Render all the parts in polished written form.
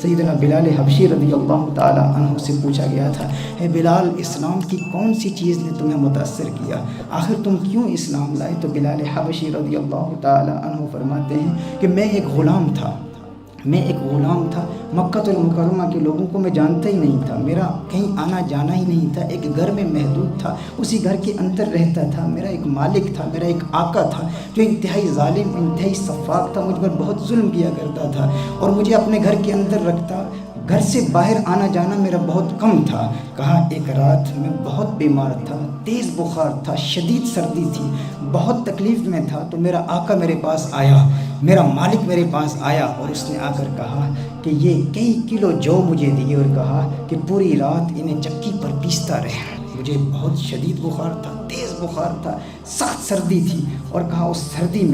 سیدنا بلال حبشی رضی اللہ تعالیٰ عنہ سے پوچھا گیا تھا، اے بلال اسلام کی کون سی چیز نے تمہیں متاثر کیا، آخر تم کیوں اسلام لائے؟ تو بلال حبشی رضی اللہ تعالیٰ عنہ فرماتے ہیں کہ میں ایک غلام تھا، مکہ المکرمہ کے لوگوں کو میں جانتا ہی نہیں تھا، میرا کہیں آنا جانا ہی نہیں تھا، ایک گھر میں محدود تھا، اسی گھر کے اندر رہتا تھا، میرا ایک مالک تھا، میرا ایک آقا تھا جو انتہائی ظالم، انتہائی سفاک تھا، مجھ پر بہت ظلم کیا کرتا تھا اور مجھے اپنے گھر کے اندر رکھتا، گھر سے باہر آنا جانا میرا بہت کم تھا۔ کہا ایک رات میں بہت بیمار تھا، تیز بخار تھا، شدید سردی تھی، بہت تکلیف میں تھا، تو میرا آقا میرے پاس آیا، میرا مالک میرے پاس آیا اور اس نے آ کر کہا کہ یہ کئی کلو جو مجھے دیے اور کہا کہ پوری رات انہیں چکی پر پیستا رہے۔ مجھے بہت شدید بخار تھا، تیز بخار تھا، سخت سردی تھی اور کہا اس سردی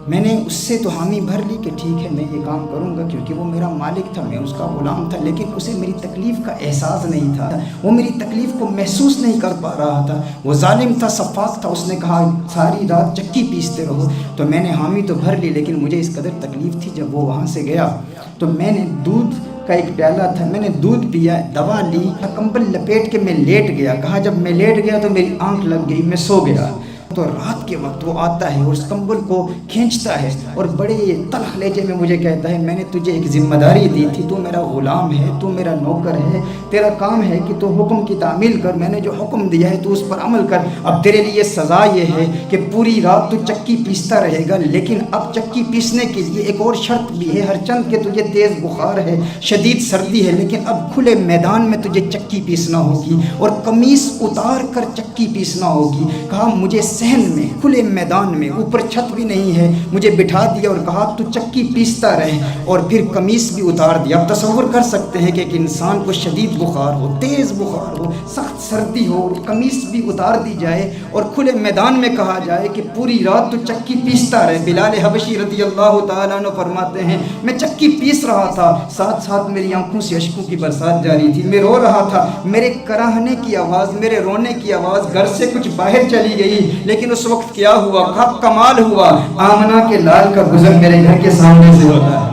میں نے اس سے تو حامی بھر لی کہ ٹھیک ہے میں یہ کام کروں گا، کیونکہ وہ میرا مالک تھا، میں اس کا غلام تھا، لیکن اسے میری تکلیف کا احساس نہیں تھا، وہ میری تکلیف کو محسوس نہیں کر پا رہا تھا، وہ ظالم تھا، سفاک تھا۔ اس نے کہا ساری رات چکی پیستے رہو، تو میں نے حامی تو بھر لی، لیکن مجھے اس قدر تکلیف تھی۔ جب وہ وہاں سے گیا تو میں نے دودھ کا ایک پیالہ تھا، میں نے دودھ پیا، دوا لی، کمبل لپیٹ کے میں لیٹ گیا۔ کہا جب میں لیٹ گیا تو میری آنکھ لگ گئی، میں سو گیا۔ تو رات کے وقت وہ آتا ہے اور اس کمبل کو کھینچتا ہے اور بڑے تلخ لہجے میں مجھے کہتا ہے میں نے تجھے ایک ذمہ داری دی تھی، تو میرا غلام ہے، تو میرا نوکر ہے، تیرا کام ہے کہ تو حکم کی تعمیل کر، میں نے جو حکم دیا ہے تو اس پر عمل کر۔ اب تیرے لیے سزا یہ ہے کہ پوری رات تو چکی پیستا رہے گا، لیکن اب چکی پیسنے کے لیے ایک اور شرط بھی ہے، ہر چند کہ تجھے تیز بخار ہے، شدید سردی ہے، لیکن اب کھلے میدان میں تجھے چکی پیسنا ہوگی اور قمیص اتار کر چکی پیسنا ہوگی۔ کہا مجھے صحن میں، کھلے میدان میں، اوپر چھت بھی نہیں ہے، مجھے بٹھا دیا اور کہا تو چکی پیستا رہے اور پھر قمیص بھی اتار دیا۔ اب تصور کر سکتے ہیں کہ ایک انسان کو شدید بخار ہو، تیز بخار ہو، سخت سردی ہو، قمیص بھی اتار دی جائے اور کھلے میدان میں کہا جائے کہ پوری رات تو چکی پیستا رہے۔ بلال حبشی رضی اللہ تعالیٰ عنہ فرماتے ہیں میں چکی پیس رہا تھا، ساتھ ساتھ میری آنکھوں سے اشکوں کی برسات جاری تھی، میں رو رہا تھا، میرے کراہنے کی آواز، میرے رونے کی آواز گھر سے کچھ باہر چلی گئی، لیکن اس وقت کیا ہوا، کمال ہوا، آمنہ کے لال کا گزر میرے گھر کے سامنے سے ہوتا ہے،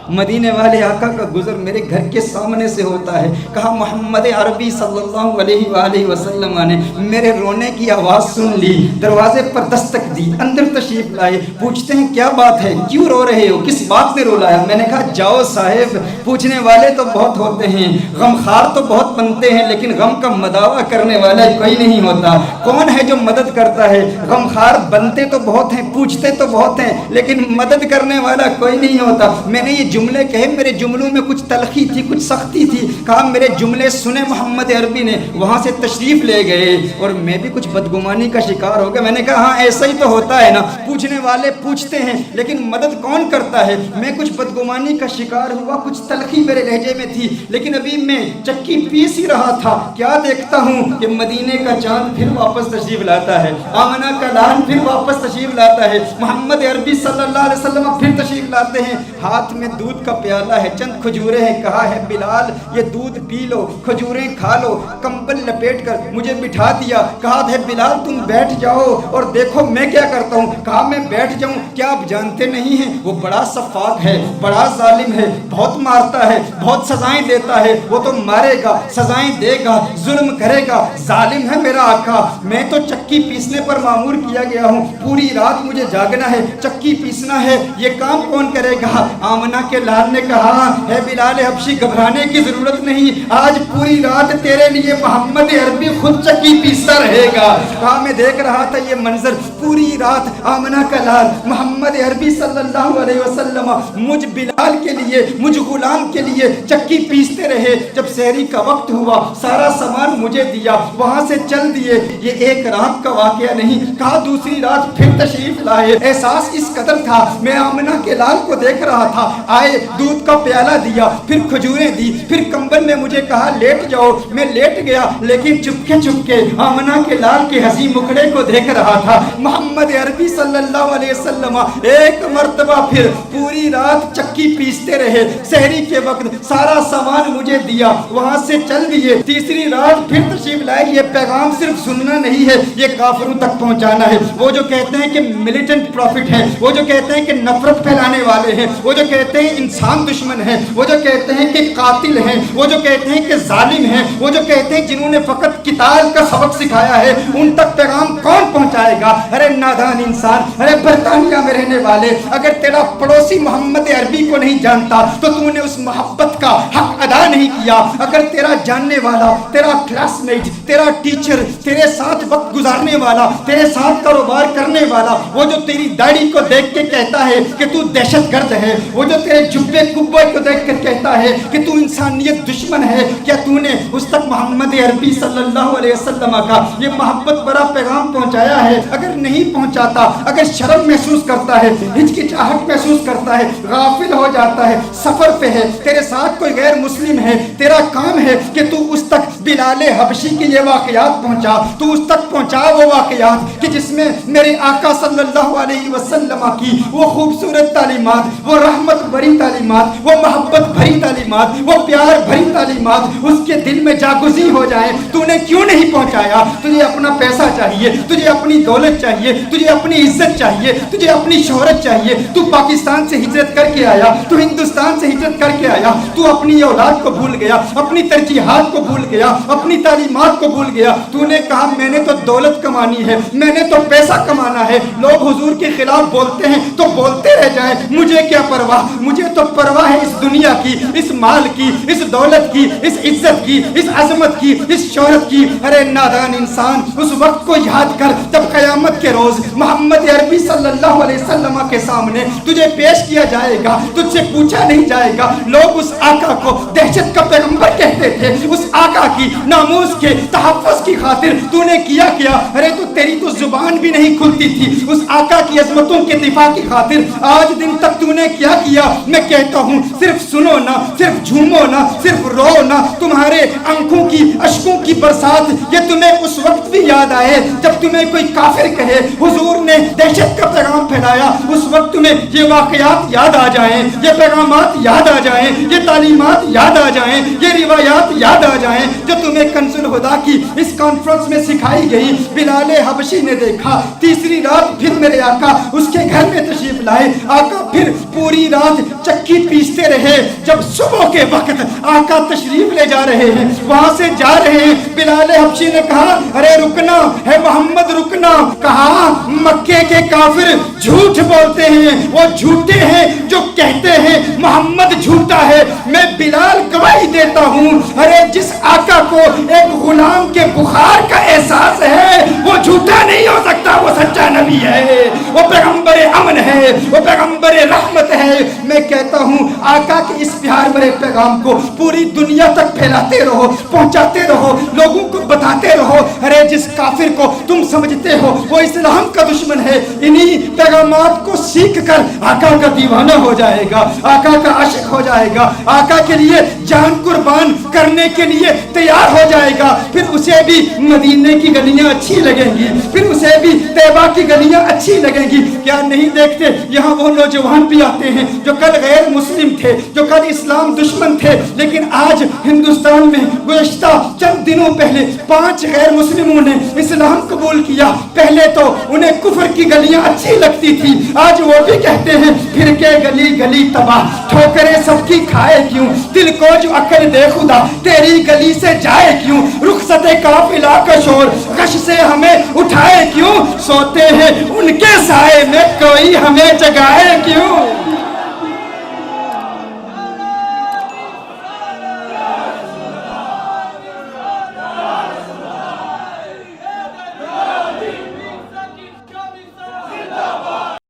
مدینے والے آقا کا گزر میرے گھر کے سامنے سے ہوتا ہے۔ کہا محمد عربی صلی اللہ علیہ وآلہ وسلم نے میرے رونے کی آواز سن لی، دروازے پر دستک دی، اندر تشریف لائے، پوچھتے ہیں کیا بات ہے، کیوں رو رہے ہو، کس بات نے رولایا؟ میں نے کہا جاؤ صاحب، پوچھنے والے تو بہت ہوتے ہیں، غمخوار تو بہت بنتے ہیں، لیکن غم کا مداوع کرنے والا کوئی نہیں ہوتا۔ کون ہے جو مدد کرتا ہے؟ غمخوار بنتے تو بہت ہیں، پوچھتے تو بہت ہیں، لیکن مدد کرنے والا کوئی نہیں ہوتا۔ میں نے یہ جملے کہے، میرے جملوں میں کچھ تلخی تھی، کچھ سختی تھی، کہا میرے جملے سنے محمد عربی نے، وہاں سے تشریف لے گئے اور میں بھی کچھ بدگمانی کا شکار ہو گیا۔ میں نے کہا ہاں ایسا ہی تو ہوتا ہے نا، پوچھنے والے پوچھتے ہیں لیکن مدد کون کرتا ہے؟ میں کچھ بدگمانی کا شکار ہوا، کچھ تلخی میرے لہجے میں تھی، لیکن ابھی میں چکی پیس ہی رہا تھا، کیا دیکھتا ہوں کہ مدینے کا چاند پھر واپس تشریف لاتا ہے، آمنہ کا لال پھر واپس تشریف لاتا ہے، محمد عربی صلی اللہ علیہ وسلم پھر تشریف لاتے ہیں، ہاتھ میں دودھ کا پیالہ ہے، چند کھجوریں ہیں، کہا ہے بلال یہ دودھ پی لو، کھجوریں کھا لو، کمبل لپیٹ کر مجھے بٹھا دیا، کہا ہے بلال تم بیٹھ جاؤ اور دیکھو میں کیا کرتا ہوں۔ کہا میں بیٹھ جاؤں؟ کیا آپ جانتے نہیں ہیں وہ بڑا سفاک ہے، بڑا ظالم ہے، بہت مارتا ہے، بہت سزائیں دیتا ہے، وہ تو مارے گا، سزائیں دے گا، ظلم کرے گا، ظالم ہے میرا آقا، میں تو چکی پیسنے پر معمور کیا گیا ہوں، پوری رات مجھے جاگنا ہے، چکی پیسنا ہے، یہ کام کون کرے گا؟ آمنہ کے لال نے کہا ہے بلال حبشی گھبرانے کی ضرورت نہیں، آج پوری رات تیرے لیے محمد عربی خود چکی پیستا رہے گا۔ کہا میں دیکھ رہا تھا یہ منظر، پوری رات آمنہ کا لال محمد عربی صلی اللہ علیہ وسلم مجھ بلال کے لیے، مجھ غلام کے لیے چکی پیستے رہے۔ جب سحری کا وقت ہوا سارا سامان مجھے دیا، وہاں سے چل دیے، یہ ایک رات کا واقعہ نہیں، کہا دوسری رات پھر تشریف لائے، احساس اس قدر تھا، میں آمنہ کے لال کو دیکھ رہا تھا، آئے دودھ کا پیالہ دیا، پھر کھجوریں دی، پھر کمبل میں مجھے کہا لیٹ جاؤ، میں لیٹ گیا، لیکن چپکے چپکے آمنہ کے لال کے حسین مکھڑے کو دیکھ رہا تھا۔ محمد عربی صلی اللہ علیہ وسلم ایک مرتبہ پھر پوری رات چکی پیستے رہے، سحری کے وقت سارا سامان مجھے دیا، وہاں سے چل دیے، تیسری رات پھر تشریف لائے۔ یہ پیغام صرف سننا نہیں ہے، یہ کافروں تک پہنچانا ہے۔ وہ جو کہتے ہیں کہ ملیٹنٹ پروفٹ ہیں، وہ جو کہتے ہیں کہ نفرت پھیلانے والے ہیں، وہ جو کہتے ہیں انسان دشمن ہیں، وہ جو کہتے ہیں کہ قاتل ہیں، وہ جو کہتے ہیں کہ ظالم ہیں، وہ جو کہتے ہیں جنہوں نے فقط قتال کا سبق سکھایا ہے، ان تک پیغام کون پہنچائے گا؟ ارے نادان انسان، ارے برطانیہ میں رہنے والے، اگر تیرا پڑوسی محمد عربی کو نہیں جانتا تو تو نے اس محبت کا حق ادا نہیں کیا۔ اگر تیرا جاننے والا، تیرا کلاس میٹ، تیرا ٹیچر، تیرے ساتھ وقت گزارنے والا، تیرے ساتھ کاروبار کرنے والا، وہ جو تیری داڑھی کو دیکھ کے کہتا ہے کہ تو دہشت گرد ہے، وہ جو تیرے جبے کبے کو دیکھ کر کہتا ہے کہ تو انسانیت دشمن ہے، کیا تو نے اس تک محمد عربی صلی اللہ علیہ وسلم کا یہ محبت برا پیغام پہنچایا ہے؟ اگر نہیں پہنچاتا، اگر شرم محسوس کرتا ہے، ہچکچاہٹ محسوس کرتا ہے، غافل ہو جاتا ہے، سفر پہ ہے، تیرے ساتھ کوئی غیر مسلم ہے، تیرا کام ہے کہ تو اس تک بلال حبشی کے یہ واقعات پہنچا، تو اس تک پہنچا وہ واقعات کہ جس میں میرے آقا صلی اللہ علیہ وسلم کی وہ خوبصورت تعلیمات، وہ رحمت بھری تعلیمات، وہ محبت بھری تعلیمات، وہ پیار بھری تعلیمات اس کے دل میں جاگزی ہو جائیں۔ تو نے کیوں نہیں پہنچایا؟ تجھے اپنا پیسہ چاہیے، تجھے اپنی دولت چاہیے، تجھے اپنی عزت چاہیے، تجھے اپنی شہرت چاہیے، تو پاکستان سے ہجرت کر کے آیا، تو ہندوستان سے ہجرت کر کے آیا، تو اپنی اولاد کو بھول گیا، اپنی ترجیحات کو بھول گیا، اپنی تعلیمات کو بھول گیا۔ تو نے کہا میں نے تو دولت کمانی ہے، میں نے تو پیسہ کمانا ہے، لوگ حضور کے خلاف بولتے ہیں تو بولتے رہ جائیں، مجھے کیا پرواہ، مجھے تو پرواہ ہے اس دنیا کی، اس مال کی، اس دولت کی، اس عزت کی، اس عظمت کی، اس شہرت کی۔ ارے نادان انسان، اس وقت کو یاد کر جب قیامت کے روز محمد عربی صلی اللہ علیہ وسلم کے سامنے تجھے پیش کیا جائے گا، تجھ سے پوچھا نہیں جائے گا۔ لوگ اس آقا کو دہشت کا پیغمبر کہتے تھے، اس آقا کی ناموس کے تحفظ کی خاطر تو نے کیا کیا؟ ارے تو تیری تو زبان بھی نہیں کھلتی تھی اس آقا کی عظمتوں کے دفاع کی خاطر، آج دن تک تو نے کیا کیا؟ میں کہتا ہوں صرف سنو نہ، صرف جھومو نہ، صرف رو نہ، تمہارے آنکھوں کی اشکوں کی برسات یہ تمہیں اس وقت بھی یاد آئے جب تمہیں کوئی کافر کہے حضور نے دہشت کا پیغام پھیلایا، اس وقت تمہیں یہ واقعات یاد آ جائیں، یہ پیغامات یاد آ جائیں، یہ تعلیمات یاد آ جائیں، یہ روایات یاد آ جائیں جو تمہیں کنز الہدیٰ کی اس کانفرنس میں سکھائی گئی۔ بلال حبشی نے دیکھا، تیسری رات پھر میرے آقا اس کے گھر میں تشریف لائے، آقا پھر پوری رات چکی پیستے رہے۔ جب صبح کے وقت آقا تشریف لے جا رہے ہیں، وہاں سے جا رہے ہیں، بلال حبشی نے کہا ارے رکنا ہے محمد، رکنا۔ کہا مکے کے کافر جھوٹ بولتے ہیں، وہ جھوٹے ہیں جو کہتے ہیں محمد جھوٹا ہے، میں بلال گواہی دیتا ہوں ارے جس آقا کو ایک غلام کے بخار کا احساس ہے وہ جھوٹا نہیں ہو سکتا، وہ سچا نبی ہے، وہ پیغمبر امن ہے، وہ پیغمبر رحمت ہے۔ میں کہتا ہوں آقا کے اس پیار بھرے پیغام کو پوری دنیا تک پھیلاتے رہو، پہنچاتے رہو، لوگوں کو بتاتے رہو۔ ارے جس کافر کو تم سمجھتے ہو وہ اسلام کا دشمن ہے، انہی پیغامات کو سیکھ کر آقا کا دیوانہ ہو جائے گا، آقا کا عاشق ہو جائے گا، آقا کے لیے جان قربان کرنے کے لیے تیار ہو جائے گا۔ پھر اسے بھی مدینے کی گلیاں اچھی لگیں گی، پھر اسے بھی طیبہ کی گلیاں اچھی لگیں گی۔ کیا نہیں دیکھتے یہاں وہ نوجوان بھی آتے ہیں جو کل غیر مسلم تھے، جو کل اسلام دشمن تھے، لیکن آج ہندوستان میں گزشتہ چند دنوں پہلے 5 غیر مسلموں نے اسلام قبول کیا۔ پہلے تو انہیں کفر کی گلیاں اچھی لگتی تھی، آج وہ بھی کہتے ہیں پھر کے گلی گلی تباہ، ٹھوکریں سب کی کھائے کیوں، دل کو جو عقل دے خدا تیری گلی سے جائے کیوں، رخصت قافلہ کا شور غش سے ہمیں اٹھائے کیوں، سوتے ہیں ان کے سائے میں کوئی ہمیں جگائے کیوں۔